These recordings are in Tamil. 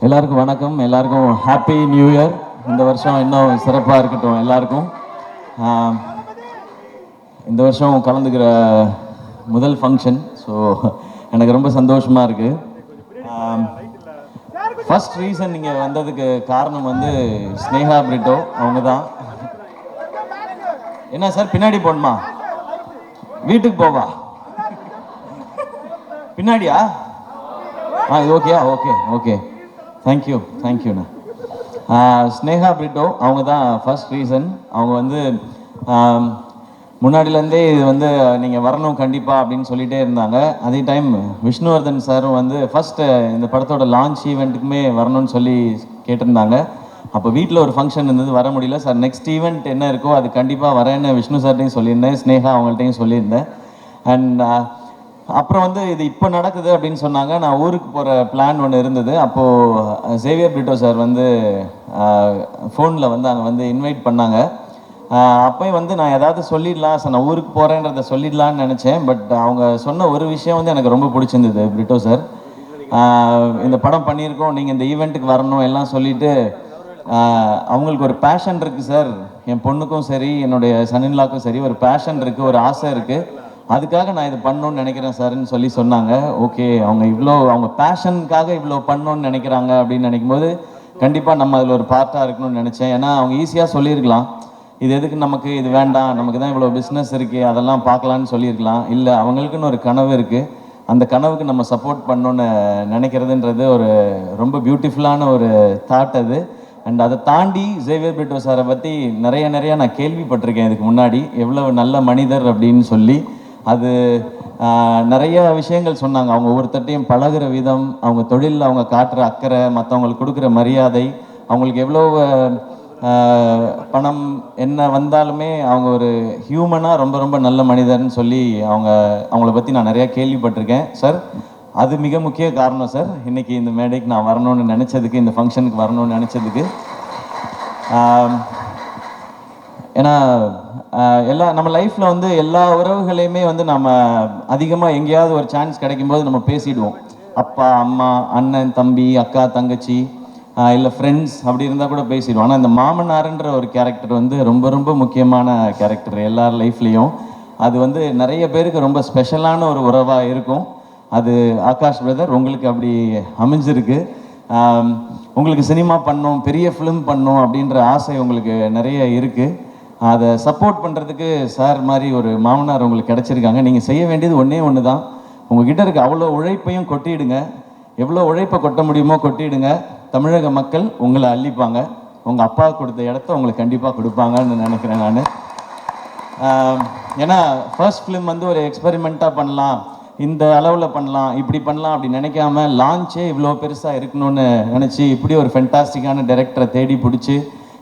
எல்லாருக்கும் வணக்கம். எல்லாருக்கும் ஹாப்பி நியூ இயர். இந்த வருஷம் இன்னும் சிறப்பாக இருக்கட்டும் எல்லாருக்கும். இந்த வருஷம் கலந்துக்கிற முதல் ஃபங்க்ஷன். ஸோ எனக்கு ரொம்ப சந்தோஷமாக இருக்குது. ஃபர்ஸ்ட் ரீசன் நீங்கள் வந்ததுக்கு காரணம் வந்து ஸ்னேகா பிரிட்டோ அவங்க தான். என்ன சார் பின்னாடி போகணுமா? வீட்டுக்கு போவா? பின்னாடியா? இது ஓகேயா? ஓகே ஓகே, தேங்க்யூண்ணா. ஸ்னேகா பிரிட்டோ அவங்க தான் ஃபர்ஸ்ட் ரீசன். அவங்க வந்து முன்னாடிலேருந்தே இது வந்து நீங்கள் வரணும் கண்டிப்பாக அப்படின்னு சொல்லிகிட்டே இருந்தாங்க. அதே டைம் விஷ்ணுவர்தன் சாரும் வந்து ஃபஸ்ட்டு இந்த படத்தோட லான்ச் ஈவெண்ட்டுக்குமே வரணும்னு சொல்லி கேட்டிருந்தாங்க. அப்போ வீட்டில் ஒரு ஃபங்க்ஷன் இருந்தது, வர முடியல சார். நெக்ஸ்ட் ஈவெண்ட் என்ன இருக்கோ அது கண்டிப்பாக வரேன்னு விஷ்ணு சார்ட்டையும் சொல்லியிருந்தேன், ஸ்னேகா அவங்கள்ட்டையும் சொல்லியிருந்தேன். அண்ட் அப்புறம் வந்து இது இப்போ நடக்குது அப்படின்னு சொன்னாங்க. நான் ஊருக்கு போகிற பிளான் ஒன்று இருந்தது. அப்போது சேவியர் பிரிட்டோ சார் வந்து ஃபோனில் வந்து அங்கே வந்து இன்வைட் பண்ணாங்க. அப்போயும் வந்து நான் ஏதாவது சொல்லிடலாம் சார், நான் ஊருக்கு போகிறேன்றதை சொல்லிடலான்னு நினச்சேன். பட் அவங்க சொன்ன ஒரு விஷயம் வந்து எனக்கு ரொம்ப பிடிச்சிருந்தது. பிரிட்டோ சார், இந்த படம் பண்ணியிருக்கோம், நீங்கள் இந்த ஈவெண்ட்டுக்கு வரணும் எல்லாம் சொல்லிவிட்டு அவங்களுக்கு ஒரு பேஷன் இருக்குது சார், என் பொண்ணுக்கும் சரி என்னுடைய சன்னின்லாக்கும் சரி ஒரு பேஷன் இருக்குது, ஒரு ஆசை இருக்குது, அதுக்காக நான் இது பண்ணணும்னு நினைக்கிறேன் சார்ன்னு சொல்லி சொன்னாங்க. ஓகே, அவங்க பேஷனுக்காக இவ்வளோ பண்ணணும்னு நினைக்கிறாங்க அப்படின்னு நினைக்கும் போது கண்டிப்பாக நம்ம அதில் ஒரு பார்ட்டாக இருக்கணும்னு நினச்சேன். ஏன்னா அவங்க ஈஸியாக சொல்லியிருக்கலாம், இது எதுக்கு நமக்கு, இது வேண்டாம், நமக்கு தான் இவ்வளோ பிஸ்னஸ் இருக்குது, அதெல்லாம் பார்க்கலான்னு சொல்லியிருக்கலாம். இல்லை, அவங்களுக்குன்னு ஒரு கனவு இருக்குது, அந்த கனவுக்கு நம்ம சப்போர்ட் பண்ணணுன்னு நினைக்கிறதுன்றது ஒரு ரொம்ப பியூட்டிஃபுல்லான ஒரு தாட் அது. அண்ட் அதை தாண்டி சேவியர் பிரிட்டோ சாரை பற்றி நிறைய நான் கேள்விப்பட்டிருக்கேன் இதுக்கு முன்னாடி, எவ்வளோ நல்ல மனிதர் அப்படின்னு சொல்லி. அது நிறைய விஷயங்கள் சொன்னாங்க. அவங்க ஒவ்வொருத்தட்டையும் பழகிற விதம், அவங்க தொழிலில் அவங்க காட்டுற அக்கறை, மற்றவங்களுக்கு கொடுக்குற மரியாதை, அவங்களுக்கு எவ்வளோ பணம் என்ன வந்தாலுமே அவங்க ஒரு ஹியூமனாக ரொம்ப நல்ல மனிதர்னு சொல்லி அவங்கள பற்றி நான் நிறையா கேள்விப்பட்டிருக்கேன் சார். அது மிக முக்கிய காரணம் சார் இன்றைக்கி இந்த மேடைக்கு நான் வரணும்னு நினச்சதுக்கு, இந்த ஃபங்க்ஷனுக்கு வரணும்னு நினச்சதுக்கு. ஏன்னா நம்ம லைஃப்பில் வந்து எல்லா உறவுகளையுமே வந்து நம்ம அதிகமாக எங்கேயாவது ஒரு சான்ஸ் கிடைக்கும்போது நம்ம பேசிடுவோம். அப்பா அம்மா, அண்ணன் தம்பி, அக்கா தங்கச்சி, இல்லை ஃப்ரெண்ட்ஸ், அப்படி இருந்தால் கூட பேசிடுவோம். ஆனால் இந்த மாமனாருன்ற ஒரு கேரக்டர் வந்து ரொம்ப முக்கியமான கேரக்டர் எல்லார் லைஃப்லேயும். அது வந்து நிறைய பேருக்கு ரொம்ப ஸ்பெஷலான ஒரு உறவாக இருக்கும். அது ஆகாஷ் பிரதர் உங்களுக்கு அப்படி அமைஞ்சிருக்கு. உங்களுக்கு சினிமா பண்ணணும், பெரிய ஃபிலிம் பண்ணணும் அப்படின்ற ஆசை உங்களுக்கு நிறைய இருக்குது. அதை சப்போர்ட் பண்ணுறதுக்கு சார் மாதிரி ஒரு மாமனார் உங்களுக்கு கிடச்சிருக்காங்க. நீங்கள் செய்ய வேண்டியது ஒன்று தான், உங்ககிட்ட இருக்க அவ்வளோ உழைப்பையும் கொட்டிடுங்க. எவ்வளோ உழைப்பை கொட்ட முடியுமோ கொட்டிடுங்க. தமிழக மக்கள் உங்களை அள்ளிப்பாங்க. உங்கள் அப்பா கொடுத்த இடத்த உங்களுக்கு கண்டிப்பாக கொடுப்பாங்கன்னு நினைக்கிறேன் நான். ஏன்னா ஃபர்ஸ்ட் ஃபிலிம் வந்து ஒரு எக்ஸ்பெரிமெண்ட்டாக பண்ணலாம், இந்த அளவில் பண்ணலாம், இப்படி பண்ணலாம் அப்படி நினைக்காம லான்ச்சே இவ்வளோ பெருசாக இருக்கணும்னு நினச்சி இப்படி ஒரு ஃபென்டாஸ்டிக்கான டைரக்டரை தேடி பிடிச்சி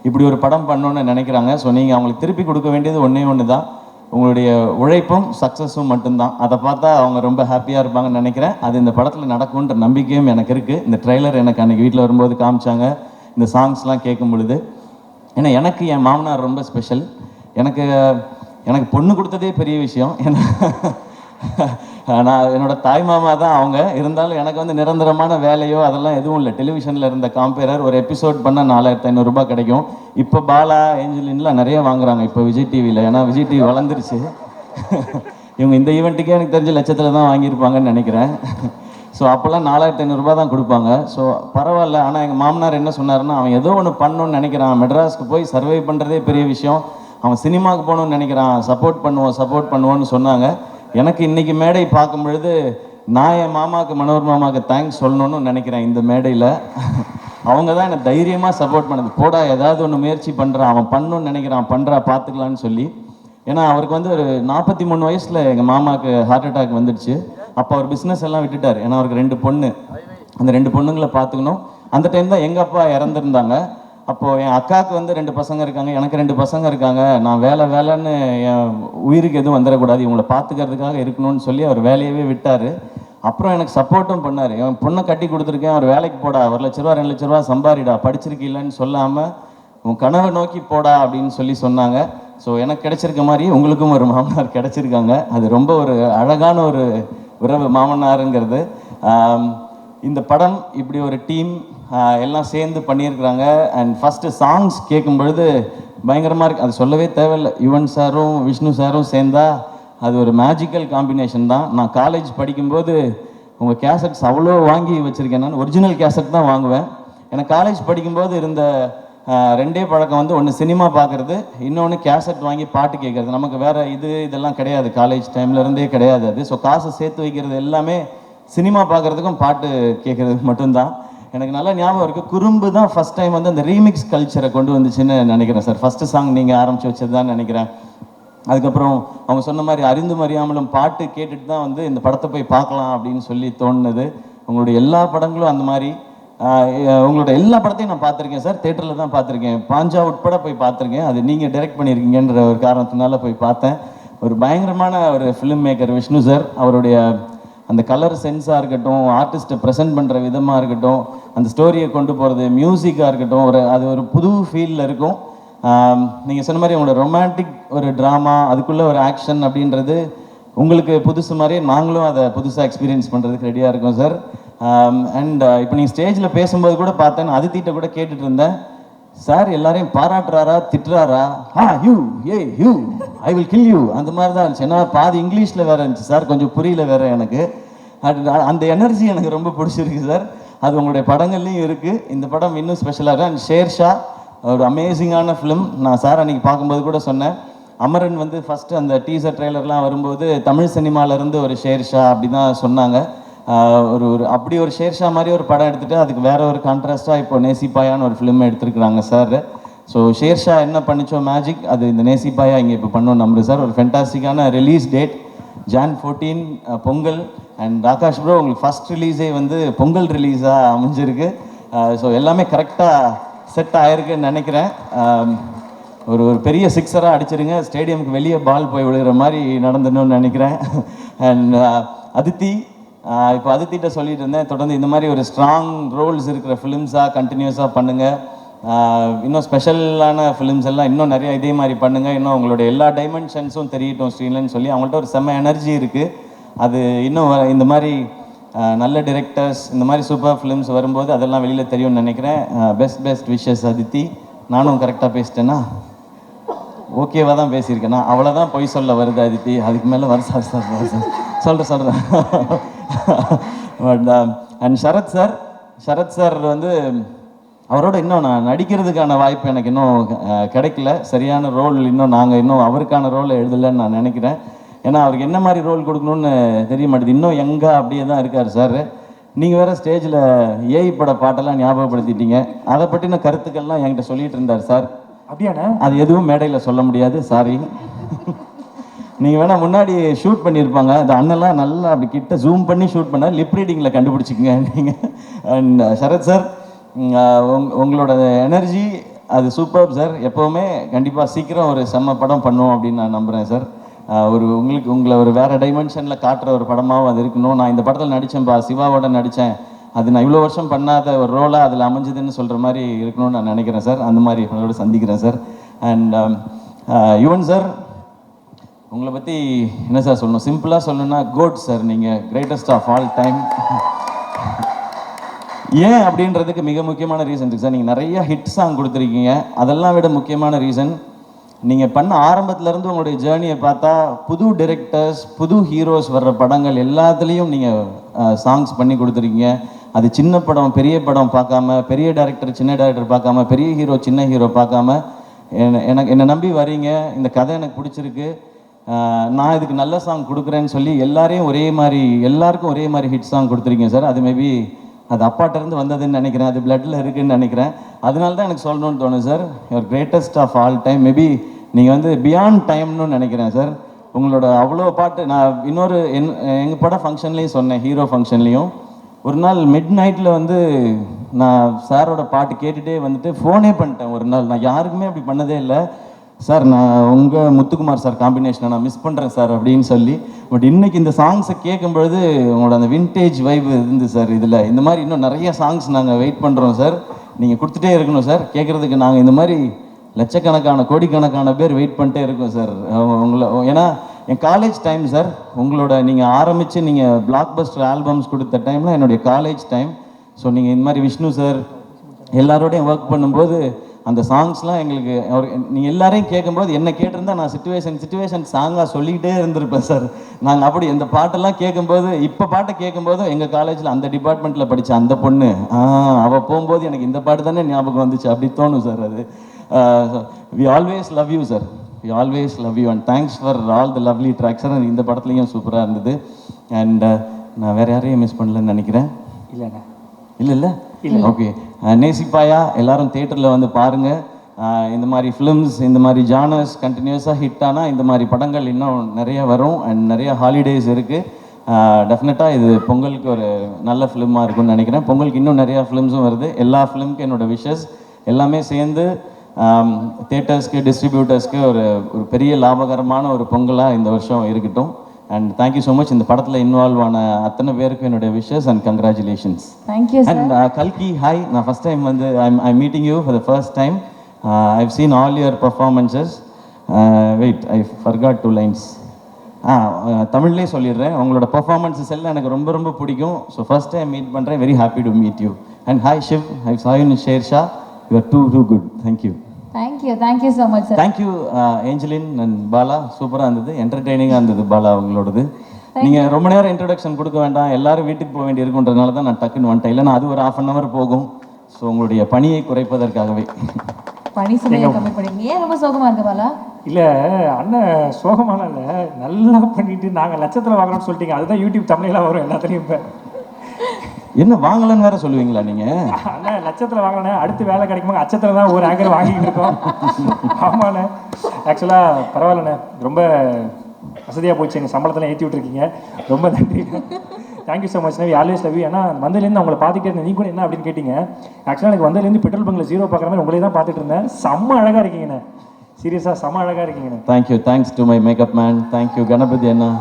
இப்படி ஒரு படம் பண்ணணுன்னு நினைக்கிறாங்க. ஸோ நீங்கள் அவங்களுக்கு திருப்பி கொடுக்க வேண்டியது ஒன்று தான், உங்களுடைய உழைப்பும் சக்ஸஸும் மட்டும்தான். அதை பார்த்தா அவங்க ரொம்ப ஹாப்பியாக இருப்பாங்கன்னு நினைக்கிறேன். அது இந்த படத்தில் நடக்கும்ன்ற நம்பிக்கையும் எனக்கு இருக்குது. இந்த ட்ரெய்லர் எனக்கு அன்றைக்கி வீட்டில் வரும்போது காமிச்சாங்க, இந்த சாங்ஸ்லாம் கேட்கும் பொழுது. ஏன்னா எனக்கு என் மாமனார் ரொம்ப ஸ்பெஷல். எனக்கு பொண்ணு கொடுத்ததே பெரிய விஷயம். ஏன்னா நான் என்னோட தாய் மாமா தான் அவங்க. இருந்தாலும் எனக்கு வந்து நிரந்தரமான வேலையோ அதெல்லாம் எதுவும் இல்லை. டெலிவிஷனில் இருந்த காம்பேரர் ஒரு எபிசோட் பண்ணால் 4500 ரூபாய் கிடைக்கும். இப்போ பாலா, ஏஞ்சலின்லாம் நிறைய வாங்குறாங்க இப்போ விஜய் டிவியில். ஏன்னா விஜய் டிவி வளர்ந்துருச்சு. இவங்க இந்த ஈவெண்ட்டுக்கே எனக்கு தெரிஞ்ச லட்சத்தில் தான் வாங்கியிருப்பாங்கன்னு நினைக்கிறேன். ஸோ அப்போல்லாம் 4500 ரூபாய் தான் கொடுப்பாங்க. ஸோ பரவாயில்ல. ஆனால் எங்கள் மாமனார் என்ன சொன்னார்னா, அவன் ஏதோ ஒன்று பண்ணணும்னு நினைக்கிறான், மெட்ராஸ்க்கு போய் சர்வை பண்ணுறதே பெரிய விஷயம், அவன் சினிமாவுக்கு போகணுன்னு நினைக்கிறான், சப்போர்ட் பண்ணுவோன்னு சொன்னாங்க. எனக்கு இன்றைக்கி மேடை பார்க்கும் பொழுது நான் என் மாமாவுக்கு, மனோர் மாமாவுக்கு தேங்க்ஸ் சொல்லணும்னு நினைக்கிறேன். இந்த மேடையில் அவங்க தான் என்னை தைரியமாக சப்போர்ட் பண்ணது. போடா, ஏதாவது ஒன்று முயற்சி பண்ணுறான், அவன் பண்ணணும்னு நினைக்கிறான், பண்ணுறா, பார்த்துக்கலான்னு சொல்லி. ஏன்னா அவருக்கு வந்து ஒரு 43 வயசில் எங்கள் மாமாவுக்கு ஹார்ட் அட்டாக் வந்துடுச்சு. அப்போ அவர் பிஸ்னஸ் எல்லாம் விட்டுட்டார். ஏன்னா அவருக்கு 2 பொண்ணு, அந்த 2 பொண்ணுங்களை பார்த்துக்கணும். அந்த டைம் தான் எங்கள் அப்பா இறந்துருந்தாங்க. அப்போது என் அக்காவுக்கு வந்து 2 பசங்க இருக்காங்க, எனக்கு 2 பசங்க இருக்காங்க. நான் வேலைன்னு என் உயிருக்கு எதுவும் வந்துடக்கூடாது, இவங்களை பார்த்துக்கிறதுக்காக இருக்கணும்னு சொல்லி அவர் வேலையவே விட்டார். அப்புறம் எனக்கு சப்போர்ட்டும் பண்ணார். என் பொண்ணை கட்டி கொடுத்துருக்கேன், அவர் வேலைக்கு போடா, 1 லட்ச ரூபா 2 லட்ச ரூபா சம்பாரிடா, படிச்சிருக்கீங்களன்னு சொல்லாமல் உன் கனவை நோக்கி போடா அப்படின்னு சொல்லி சொன்னாங்க. ஸோ எனக்கு கிடைச்சிருக்க மாதிரி உங்களுக்கும் ஒரு மாமனார் கிடைச்சிருக்காங்க. அது ரொம்ப ஒரு அழகான ஒரு உறவு மாமனாருங்கிறது. இந்த படம் இப்படி ஒரு டீம் எல்லாம் சேர்ந்து பண்ணியிருக்கிறாங்க. அண்ட் ஃபஸ்ட்டு சாங்ஸ் கேட்கும்பொழுது பயங்கரமாக இருக்குது. அது சொல்லவே தேவையில்லை. யுவன் சாரும் விஷ்ணு சாரும் சேர்ந்தா அது ஒரு மேஜிக்கல் காம்பினேஷன் தான். நான் காலேஜ் படிக்கும்போது உங்கள் கேசட்ஸ் அவ்வளோ வாங்கி வச்சுருக்கேன். நான் ஒரிஜினல் கேசட் தான் வாங்குவேன். எனக்கு காலேஜ் படிக்கும்போது இருந்த ரெண்டே பழக்கம் வந்து ஒன்று சினிமா பார்க்குறது, இன்னொன்று கேசட் வாங்கி பாட்டு கேட்குறது. நமக்கு வேறு இதெல்லாம் கிடையாது, காலேஜ் டைம்லேருந்தே கிடையாது அது. ஸோ காசை சேர்த்து வைக்கிறது எல்லாமே சினிமா பார்க்குறதுக்கும் பாட்டு கேட்குறதுக்கு மட்டும்தான். எனக்கு நல்லா ஞாபகம் இருக்குது, குறும்பு தான் ஃபஸ்ட் டைம் வந்து அந்த ரீமிக்ஸ் கல்ச்சரை கொண்டு வந்துச்சுன்னு நினைக்கிறேன் சார். ஃபஸ்ட்டு சாங் நீங்கள் ஆரம்பித்து வச்சது தான் நினைக்கிறேன். அதுக்கப்புறம் அவங்க சொன்ன மாதிரி அறிந்தும் அறியாமலும் பாட்டு கேட்டுட்டு தான் வந்து இந்த படத்தை போய் பார்க்கலாம் அப்படின்னு சொல்லி தோணுனது. உங்களுடைய எல்லா படங்களும் அந்த மாதிரி. உங்களோட எல்லா படத்தையும் நான் பார்த்துருக்கேன் சார், தேட்டரில் தான் பார்த்துருக்கேன். பாஞ்சா உட்பட போய் பார்த்துருக்கேன். அது நீங்கள் டைரக்ட் பண்ணியிருக்கீங்கன்ற ஒரு காரணத்தினால போய் பார்த்தேன். ஒரு பயங்கரமான ஒரு ஃபிலிம் மேக்கர் விஷ்ணு சார். அவருடைய அந்த கலர் சென்ஸாக இருக்கட்டும், ஆர்டிஸ்ட்டை ப்ரெசென்ட் பண்ணுற விதமாக இருக்கட்டும், அந்த ஸ்டோரியை கொண்டு போகிறது, மியூசிக்காக இருக்கட்டும், அது ஒரு புது ஃபீலில் இருக்கும். நீங்கள் சொன்ன மாதிரி உங்களோட ரொமான்டிக் ஒரு ட்ராமா, அதுக்குள்ளே ஒரு ஆக்ஷன் அப்படின்றது உங்களுக்கு புதுசு மாதிரியே நாங்களும் அதை புதுசாக எக்ஸ்பீரியன்ஸ் பண்ணுறதுக்கு ரெடியாக இருக்கோம் சார். அண்ட் இப்போ நீங்கள் ஸ்டேஜில் பேசும்போது கூட பார்த்தேன், அதித்திட்ட கூட கேட்டுட்டு இருந்தேன், சார் எல்லாரையும் பாராட்டுறாரா திட்டுறாரா? You you I will kill you அந்த மாதிரி தான் இருந்துச்சு. ஏன்னா பாதி இங்கிலீஷில் வேறு இருந்துச்சு சார், கொஞ்சம் புரியல வேறு எனக்கு. அந்த எனர்ஜி எனக்கு ரொம்ப பிடிச்சிருக்கு சார். அது உங்களுடைய படங்கள்லையும் இருக்குது. இந்த படம் இன்னும் ஸ்பெஷலாக இருக்குது. அண்ட் ஷேர்ஷா ஒரு அமேசிங்கான ஃபிலிம். நான் சார் அன்றைக்கி பார்க்கும்போது கூட சொன்னேன், அமரன் வந்து ஃபஸ்ட்டு அந்த டீசர் ட்ரெய்லர்லாம் வரும்போது தமிழ் சினிமாவிலேருந்து ஒரு ஷேர்ஷா அப்படி தான் சொன்னாங்க. ஒரு அப்படி ஒரு ஷேர்ஷா மாதிரி ஒரு படம் எடுத்துகிட்டு அதுக்கு வேற ஒரு கான்ட்ராஸ்டாக இப்போ நேசிப்பாயான்னு ஒரு ஃபிலிம் எடுத்துருக்குறாங்க சார். ஸோ ஷேர்ஷா என்ன பண்ணிச்சோ மேஜிக், அது இந்த நேசிப்பாயா இங்கே இப்போ பண்ணோம் நம்புறேன் சார். ஒரு ஃபென்டாஸ்டிக்கான release date Jan 14 Pongal. And Akash bro உங்களுக்கு ஃபஸ்ட் ரிலீஸே வந்து பொங்கல் ரிலீஸாக அமைஞ்சிருக்கு. ஸோ எல்லாமே கரெக்டாக செட் ஆகிருக்குன்னு நினைக்கிறேன். ஒரு பெரிய சிக்ஸராக அடிச்சிருங்க, ஸ்டேடியமுக்கு வெளியே பால் போய் விழுகிற மாதிரி நடந்துடணும்னு நினைக்கிறேன். அண்ட் அதித்தி, இப்போ அதித்திட்ட சொல்லிட்டு இருந்தேன், தொடர்ந்து இந்த மாதிரி ஒரு ஸ்ட்ராங் ரோல்ஸ் இருக்கிற ஃபிலிம்ஸாக கண்டினியூஸாக பண்ணுங்கள். இன்னும் ஸ்பெஷலான ஃபிலிம்ஸ் எல்லாம் இன்னும் நிறைய இதே மாதிரி பண்ணுங்கள். இன்னும் உங்களுடைய எல்லா டைமென்ஷன்ஸும் தெரியட்டும் ஸ்க்ரீன்லன்னு சொல்லி அவங்கள்ட்ட ஒரு செம்ம எனர்ஜி இருக்குது. அது இன்னும் இந்த மாதிரி நல்ல டிரெக்டர்ஸ், இந்த மாதிரி சூப்பர் ஃபிலிம்ஸ் வரும்போது அதெல்லாம் வெளியில் தெரியும்னு நினைக்கிறேன். Best wishes Aditi. நானும் கரெக்டாக பேசிட்டேன்னா ஓகேவாக தான் பேசியிருக்கேன்னா அவ்வளோதான் பொய் சொல்ல வருது அதித்தி, அதுக்கு மேலே வர சொல்கிறேன். பட் அண்ட் சரத் சார் வந்து அவரோட இன்னும் நான் நடிக்கிறதுக்கான வாய்ப்பு எனக்கு இன்னும் கிடைக்கல. சரியான ரோல் இன்னும் அவருக்கான ரோலை எழுதலைன்னு நான் நினைக்கிறேன். ஏன்னா அவருக்கு என்ன மாதிரி ரோல் கொடுக்கணும்னு தெரிய மாட்டேது. இன்னும் எங்கே அப்படியே தான் இருக்கார் சார். நீங்கள் வேறு ஸ்டேஜில் ஏஐ பட பாட்டெல்லாம் ஞாபகப்படுத்திட்டீங்க. அதை பற்றின கருத்துக்கள்லாம் என்கிட்ட சொல்லிட்டு இருந்தார் சார். அப்படியாண்ணே? அது எதுவும் மேடையில் சொல்ல முடியாது, சாரி. நீங்கள் வேணால் முன்னாடி ஷூட் பண்ணியிருப்பாங்க, அந்த அண்ணெல்லாம் நல்லா அப்படி கிட்ட ஜூம் பண்ணி ஷூட் பண்ண லிப் ரீடிங்கில் கண்டுபிடிச்சிக்கங்க நீங்கள். அண்ட் சரத் சார், உங்களோட எனர்ஜி அது சூப்பர் சார். எப்போவுமே கண்டிப்பாக சீக்கிரம் ஒரு செம்ம படம் பண்ணுவோம் அப்படின்னு நான் நம்புகிறேன் சார். உங்களை ஒரு வேறு டைமென்ஷனில் காட்டுற ஒரு படமாகவும் அது இருக்கணும். நான் இந்த படத்தில் நடித்தேன்ப்பா, சிவாவோட நடித்தேன், அது நான் இவ்வளோ வருஷம் பண்ணாத ஒரு ரோலாக அதில் அமைஞ்சதுன்னு சொல்கிற மாதிரி இருக்கணும்னு நான் நினைக்கிறேன் சார். அந்த மாதிரி உங்களோட சந்திக்கிறேன் சார். அண்ட் யுவன் சார், உங்களை பற்றி என்ன சார் சொல்லணும்? சிம்பிளாக சொல்லணும்னா கோட் சார். நீங்கள் கிரேட்டஸ்ட் ஆஃப் ஆல் டைம். ஏன் அப்படின்றதுக்கு மிக முக்கியமான ரீசன் இருக்குது சார். நீங்கள் நிறைய ஹிட் சாங் கொடுத்துருக்கீங்க. அதெல்லாம் விட முக்கியமான ரீசன், நீங்கள் பண்ண ஆரம்பத்துலேருந்து உங்களுடைய ஜேர்னியை பார்த்தா புது டைரக்டர்ஸ், புது ஹீரோஸ் வர்ற படங்கள் எல்லாத்துலேயும் நீங்கள் சாங்ஸ் பண்ணி கொடுத்துருக்கீங்க. அது சின்ன படம் பெரிய படம் பார்க்காம, பெரிய டைரக்டர் சின்ன டைரக்டர் பார்க்காம, பெரிய ஹீரோ சின்ன ஹீரோ பார்க்காம என்னை நம்பி வரீங்க. இந்த கதை எனக்கு பிடிச்சிருக்கு, நான் இதுக்கு நல்ல சாங் கொடுக்குறேன்னு சொல்லி எல்லாருக்கும் ஒரே மாதிரி ஹிட் சாங் கொடுத்துருக்கீங்க சார். அது மேபி அது அப்பாட்டிருந்து வந்ததுன்னு நினைக்கிறேன், அது பிளட்டில் இருக்குதுன்னு நினைக்கிறேன். அதனால தான் எனக்கு சொல்லணும்னு தோணுது sir. Your greatest of all time. Maybe நீங்கள் வந்து பியாண்ட் டைம்னு நினைக்கிறேன் சார். உங்களோட அவ்வளோ பாட்டு நான் இன்னொரு எங்கள் பட ஃபங்க்ஷன்லேயும் சொன்னேன், ஹீரோ ஃபங்க்ஷன்லேயும். ஒரு நாள் மிட் நைட்டில் வந்து நான் சாரோட பாட்டு கேட்டுகிட்டே வந்துட்டு ஃபோனே பண்ணிட்டேன் ஒரு நாள். நான் யாருக்குமே அப்படி பண்ணதே இல்லை சார். நான் உங்கள் முத்துக்குமார் சார் காம்பினேஷனை நான் மிஸ் பண்ணுறேன் சார் அப்படின்னு சொல்லி. பட் இன்றைக்கி இந்த சாங்ஸை கேட்கும்பொழுது உங்களோட அந்த வின்டேஜ் வைப் இருந்து சார். இதில் இந்த மாதிரி இன்னும் நிறைய சாங்ஸ் நாங்கள் வெயிட் பண்ணுறோம் சார். நீங்கள் கொடுத்துட்டே இருக்கணும் சார். கேட்குறதுக்கு நாங்கள் இந்த மாதிரி லட்சக்கணக்கான கோடிக்கணக்கான பேர் வெயிட் பண்ணிட்டே இருக்கோம் சார் உங்களை. ஏன்னா என் காலேஜ் டைம் சார். உங்களோட நீங்கள் ஆரம்பித்து நீங்கள் பிளாக் பஸ்டர் ஆல்பம்ஸ் கொடுத்த டைமில் என்னுடைய காலேஜ் டைம். ஸோ நீங்கள் இந்த மாதிரி விஷ்ணு சார் எல்லாரோடையும் ஒர்க் பண்ணும்போது அந்த சாங்ஸ்லாம் எங்களுக்கு நீங்கள் எல்லாரையும் கேட்கும்போது என்ன கேட்டிருந்தா நான் சிச்சுவேஷன் சாங்காக சொல்லிக்கிட்டே இருந்திருப்பேன் சார். நாங்கள் அப்படி இந்த பாட்டெல்லாம் கேட்கும்போது இப்போ பாட்டை கேட்கும்போது எங்கள் காலேஜில் அந்த டிபார்ட்மெண்ட்டில் படித்த அந்த பொண்ணு அவள் போகும்போது எனக்கு இந்த பாட்டு தானே ஞாபகம் வந்துச்சு அப்படி தோணும் சார். அது we always love you sir. We always love you and thanks for all the lovely tracks sir. இந்த படத்துலையும் சூப்பராக இருந்தது. அண்ட் நான் வேறு யாரையும் மிஸ் பண்ணலன்னு நினைக்கிறேன். இல்லைண்ணா இல்லை ஓகே. நேசிப்பாயா எல்லாரும் தேட்டரில் வந்து பாருங்கள். இந்த மாதிரி ஃபிலிம்ஸ் இந்த மாதிரி ஜானர்ஸ் கண்டினியூஸாக ஹிட் ஆனால் இந்த மாதிரி படங்கள் இன்னும் நிறைய வரும் அண்ட் நிறைய ஹாலிடேஸ் இருக்குது. டெஃபினட்டாக இது பொங்கலுக்கு ஒரு நல்ல ஃபிலிமாக இருக்கும்னு நினைக்கிறேன். பொங்கலுக்கு இன்னும் நிறையா ஃபிலிம்ஸும் வருது. எல்லா ஃபிலிமுக்கும் என்னோடய விஷஸ் எல்லாமே சேர்ந்து தேட்டர்ஸ்க்கு டிஸ்ட்ரிபியூட்டர்ஸ்க்கு ஒரு பெரிய லாபகரமான ஒரு பொங்கலாக இந்த வருஷம் இருக்கட்டும். And thank you so much. இந்த படத்தில் இன்வால்வ் ஆன அத்தனை பேருக்கு என்னுடைய wishes and congratulations. Thank you sir. And கல்கி ஹாய். நான் ஃபஸ்ட் டைம் வந்து I meeting you for the first time. I've seen all your performances. Wait I forgot 2 lines. தமிழ்லேயே சொல்லிடுறேன். உங்களோட பர்ஃபார்மன்ஸஸ் எல்லாம் எனக்கு ரொம்ப ரொம்ப பிடிக்கும். ஸோ ஃபர்ஸ்ட் டைம் மீட் பண்ணுறேன். Very happy to meet you. And hi Shiv. I saw you in Shershaah. You are too good. Thank you so much sir. Thank you Angeline and Bala. சூப்பராக இருந்தது, என்டர்டெய்னிங்காக இருந்தது பாலா உங்களோடது. நீங்கள் ரொம்ப நேரம் இன்ட்ரடக்ஷன் கொடுக்க வேண்டாம், எல்லாரும் வீட்டுக்கு போக வேண்டி இருக்குன்றதுனால தான் நான் டக்குன்னு வந்துட்டேன். இல்லைன்னா அது ஒரு 1/2 hour போகும். ஸோ உங்களுடைய பணியை குறைப்பதற்காகவே. பணி சுமையை கம்மி பண்ணிங்க. ஏன் ரொம்ப சோகமாக இருக்கு பாலா? இல்லை அண்ணன் சோகமான இல்லை, நல்லா பண்ணிட்டு நாங்கள் லட்சத்தில் வாங்குறோம்னு சொல்லிட்டீங்க. அதுதான் யூடியூப் தமிழெல்லாம் வரும் எல்லாத்துலேயும். இப்போ என்ன வாங்கலன்னு வேற சொல்லுவீங்களா நீங்க? அண்ணா லட்சத்தில் வாங்கினேன், அடுத்து வேலை கிடைக்குமா அச்சத்தில் தான் ஒரு ஆங்கர் வாங்கிட்டு இருக்கோம். ஆமாண்ணே, ஆக்சுவலாக பரவாயில்லண்ணே, ரொம்ப வசதியாக போச்சு. எங்கள் சம்பளத்தெல்லாம் ஏற்றி விட்டுருக்கீங்க, ரொம்ப நன்றி. Thank you so much. We always love you. ஏன்னா வந்ததுலேருந்து அவங்கள பார்த்துட்டே இருந்தேன். நீ கூட என்ன அப்படின்னு கேட்டீங்க. ஆக்சுவலாக எனக்கு வந்ததுலேருந்து பெட்ரோல் பங்கில் 0 பார்க்குற மாதிரி உங்களே தான் பார்த்துட்டு இருந்தேன். செம்ம அழகாக இருக்கீங்கண்ணே, சீரியஸாக செம்ம அழகாக இருக்கீங்கண்ணே. Thank you. Thanks to my makeup man. Thank you Ganapathi அண்ணா.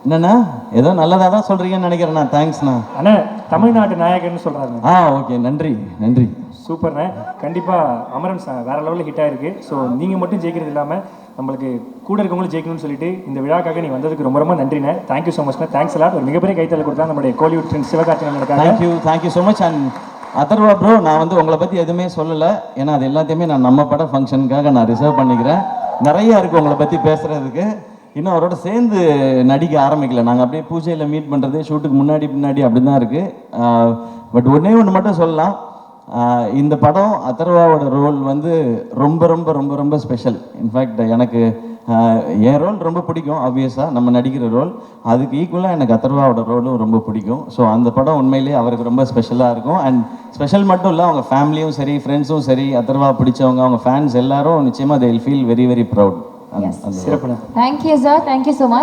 என்னண்ணா ஏதோ நல்லதாக தான் சொல்கிறீங்கன்னு நினைக்கிறேண்ணா. தேங்க்ஸ்ண்ணா. அண்ணா தமிழ்நாட்டு நாயகன்னு சொல்கிறாங்க. ஓகே, நன்றி நன்றி. சூப்பர்ண்ணே. கண்டிப்பாக அமரன் வேறு லெவலில் ஹிட் ஆகிருக்கு. ஸோ நீங்கள் மட்டும் ஜெயிக்கிறது இல்லாமல் நம்மளுக்கு கூட இருக்கவங்களும் ஜெயிக்கணும்னு சொல்லிட்டு இந்த விழாக்காக நீ வந்ததுக்கு ரொம்ப ரொம்ப நன்றிண்ணே. தேங்க்யூ ஸோ மச்ண்ணே. தேங்க்ஸ் எல்லாம். ஒரு மிகப்பெரிய கைத்தல் கொடுத்தா நம்மளுடைய Kollywood friends Sivakarthikeyan. Thank you so much. And Atharvaa bro, நான் வந்து உங்களை பற்றி எதுவுமே சொல்லலை. ஏன்னா அது எல்லாத்தையுமே நான் நம்ம பட ஃபங்க்ஷனுக்காக நான் ரிசர்வ் பண்ணிக்கிறேன். நிறையா இருக்குது உங்களை பற்றி பேசுகிறதுக்கு. இன்னும் அவரோட சேர்ந்து நடிக்க ஆரம்பிக்கல. நாங்கள் அப்படியே பூஜையில் மீட் பண்ணுறது, ஷூட்டுக்கு முன்னாடி பின்னாடி அப்படி தான் இருக்குது. பட் ஒன்று மட்டும் சொல்லலாம். இந்த படம் அதர்வாவோட ரோல் வந்து ரொம்ப ரொம்ப ரொம்ப ரொம்ப ஸ்பெஷல். இன்ஃபேக்ட் எனக்கு என் ரோல் ரொம்ப பிடிக்கும். ஆப்வியஸாக நம்ம நடிக்கிற ரோல், அதுக்கு ஈக்குவலாக எனக்கு அதர்வாவோட ரோலும் ரொம்ப பிடிக்கும். ஸோ அந்த படம் உண்மையிலேயே அவருக்கு ரொம்ப ஸ்பெஷலாக இருக்கும். அண்ட் ஸ்பெஷல் மட்டும் இல்லை, அவங்க ஃபேமிலியும் சரி, ஃப்ரெண்ட்ஸும் சரி, அதர்வா பிடிச்சவங்க, அவங்க ஃபேன்ஸ் எல்லாரும் நிச்சயமாக they will feel very very proud. சிறப்பு. Thank you sir. Thank you so much.